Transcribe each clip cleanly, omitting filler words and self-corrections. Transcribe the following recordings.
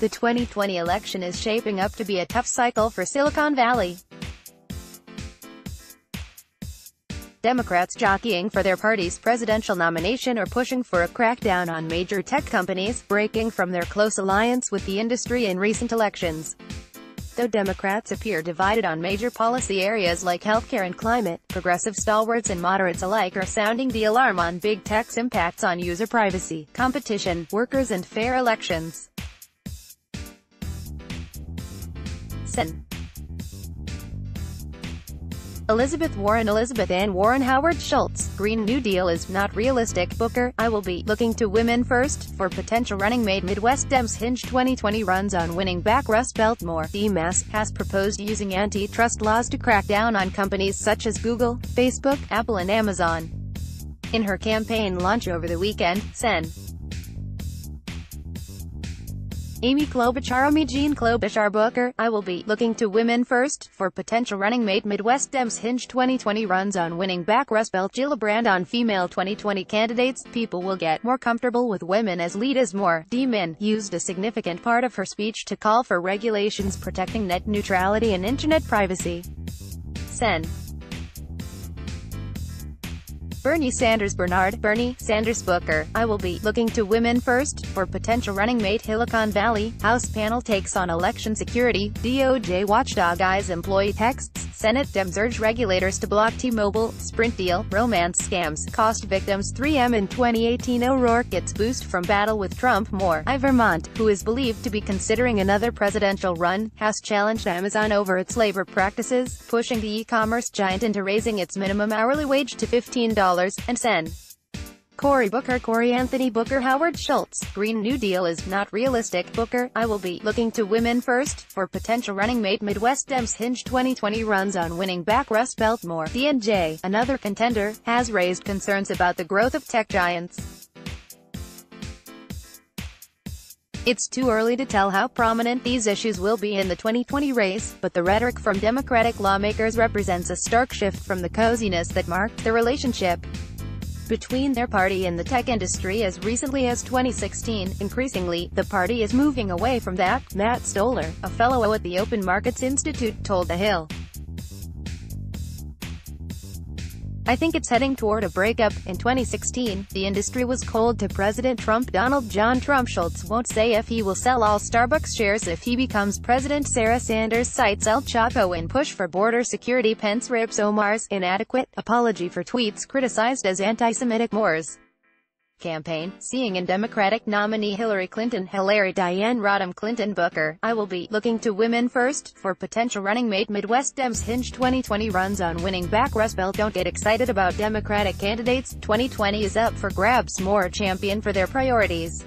The 2020 election is shaping up to be a tough cycle for Silicon Valley. Democrats jockeying for their party's presidential nomination or pushing for a crackdown on major tech companies, breaking from their close alliance with the industry in recent elections. Though Democrats appear divided on major policy areas like healthcare and climate, progressive stalwarts and moderates alike are sounding the alarm on big tech's impacts on user privacy, competition, workers and fair elections. Sen. Elizabeth Ann Warren Howard Schultz, Green New Deal is not realistic. Booker, I will be looking to women first for potential running mate. Midwest Dems hinge 2020 runs on winning back Rust Belt more. Dems has proposed using antitrust laws to crack down on companies such as Google, Facebook, Apple and Amazon. In her campaign launch over the weekend, Sen. Amy Jean Klobuchar Booker, I will be looking to women first for potential running mate. Midwest Dems hinge 2020 runs on winning back Rust Belt. Gillibrand on female 2020 candidates. People will get more comfortable with women as leaders more. Demin used a significant part of her speech to call for regulations protecting net neutrality and internet privacy. Sen. Bernie Sanders Booker, I will be looking to women first for potential running mate. Silicon Valley House panel takes on election security. DOJ watchdog eyes employee texts. Senate Dems urge regulators to block T-Mobile, Sprint deal, romance scams, cost victims. 3M in 2018. O'Rourke gets boost from battle with Trump. More. Vermont, who is believed to be considering another presidential run, has challenged Amazon over its labor practices, pushing the e-commerce giant into raising its minimum hourly wage to $15. And Sen. Anthony Booker Howard Schultz, Green New Deal is not realistic. Booker, I will be looking to women first for potential running mate. Midwest Dems hinge 2020 runs on winning back Rust Belt more. DNJ, another contender, has raised concerns about the growth of tech giants. It's too early to tell how prominent these issues will be in the 2020 race, but the rhetoric from Democratic lawmakers represents a stark shift from the coziness that marked the relationship between their party and the tech industry as recently as 2016. Increasingly, the party is moving away from that. Matt Stoller, a fellow at the Open Markets Institute, told The Hill, I think it's heading toward a breakup. In 2016, the industry was cold to President Trump. Donald John Trump Schultz won't say if he will sell all Starbucks shares if he becomes president. Sarah Sanders cites El Chapo in push for border security. Pence rips Omar's inadequate apology for tweets criticized as anti-Semitic. Moore's campaign, seeing in Democratic nominee Hillary Clinton. Diane Rodham Clinton Booker, I will be looking to women first for potential running mate. Midwest Dems hinge 2020 runs on winning back Rust Belt. Don't get excited about Democratic candidates. 2020 is up for grabs. More champion for their priorities.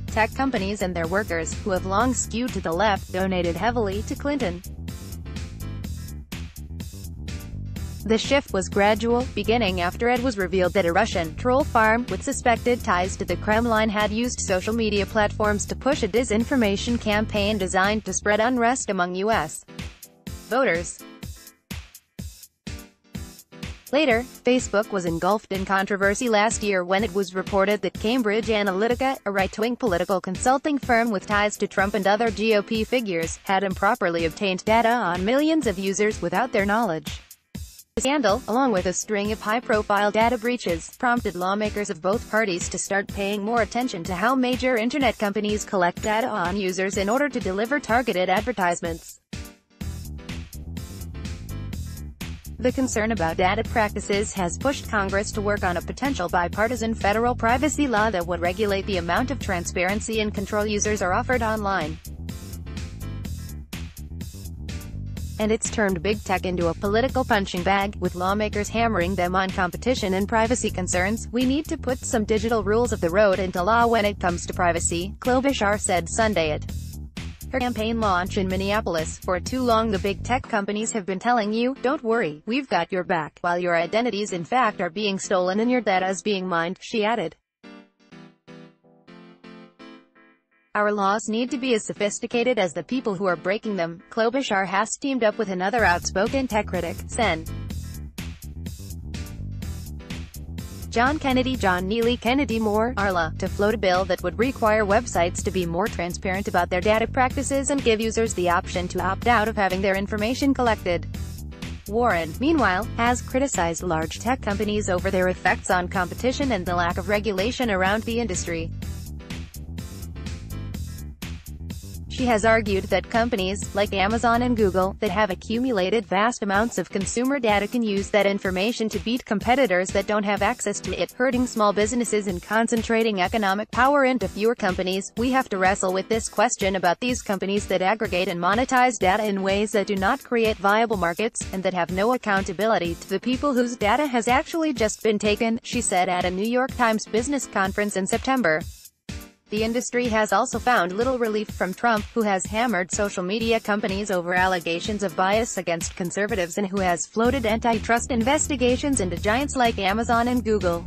Tech companies and their workers, who have long skewed to the left, donated heavily to Clinton. The shift was gradual, beginning after it was revealed that a Russian troll farm with suspected ties to the Kremlin had used social media platforms to push a disinformation campaign designed to spread unrest among U.S. voters. Later, Facebook was engulfed in controversy last year when it was reported that Cambridge Analytica, a right-wing political consulting firm with ties to Trump and other GOP figures, had improperly obtained data on millions of users without their knowledge. The scandal, along with a string of high-profile data breaches, prompted lawmakers of both parties to start paying more attention to how major internet companies collect data on users in order to deliver targeted advertisements. The concern about data practices has pushed Congress to work on a potential bipartisan federal privacy law that would regulate the amount of transparency and control users are offered online. And it's turned big tech into a political punching bag, with lawmakers hammering them on competition and privacy concerns. We need to put some digital rules of the road into law when it comes to privacy, Klobuchar said Sunday at her campaign launch in Minneapolis. For too long the big tech companies have been telling you, don't worry, we've got your back, while your identities in fact are being stolen and your data is being mined, she added. Our laws need to be as sophisticated as the people who are breaking them. Klobuchar has teamed up with another outspoken tech critic, Sen. John Neely Kennedy Moore, Arla, to float a bill that would require websites to be more transparent about their data practices and give users the option to opt out of having their information collected. Warren, meanwhile, has criticized large tech companies over their effects on competition and the lack of regulation around the industry. She has argued that companies, like Amazon and Google, that have accumulated vast amounts of consumer data can use that information to beat competitors that don't have access to it, hurting small businesses and concentrating economic power into fewer companies. We have to wrestle with this question about these companies that aggregate and monetize data in ways that do not create viable markets, and that have no accountability to the people whose data has actually just been taken, she said at a New York Times business conference in September. The industry has also found little relief from Trump, who has hammered social media companies over allegations of bias against conservatives and who has floated antitrust investigations into giants like Amazon and Google.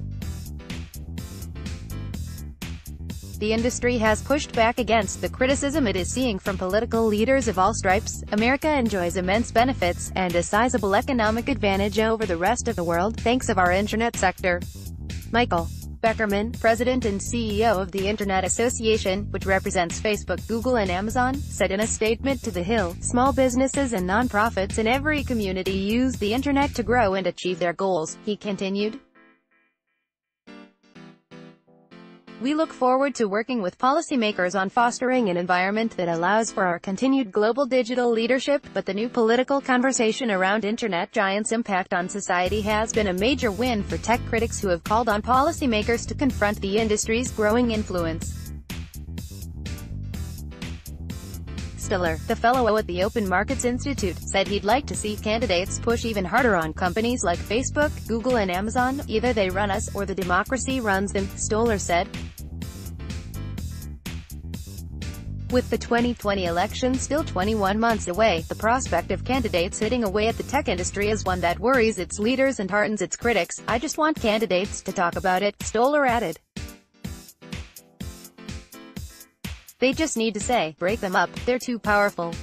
The industry has pushed back against the criticism it is seeing from political leaders of all stripes. America enjoys immense benefits, and a sizable economic advantage over the rest of the world, thanks of our internet sector. Michael Beckerman, president and CEO of the Internet Association, which represents Facebook, Google and Amazon, said in a statement to The Hill, "Small businesses and nonprofits in every community use the internet to grow and achieve their goals," he continued. "We look forward to working with policymakers on fostering an environment that allows for our continued global digital leadership, but the new political conversation around internet giants' impact on society has been a major win for tech critics who have called on policymakers to confront the industry's growing influence." Stiller, the fellow at the Open Markets Institute, said he'd like to see candidates push even harder on companies like Facebook, Google and Amazon. "Either they run us, or the democracy runs them," Stoller said. With the 2020 election still 21 months away, the prospect of candidates hitting away at the tech industry is one that worries its leaders and heartens its critics. "I just want candidates to talk about it," Stoller added. "They just need to say, break them up, they're too powerful."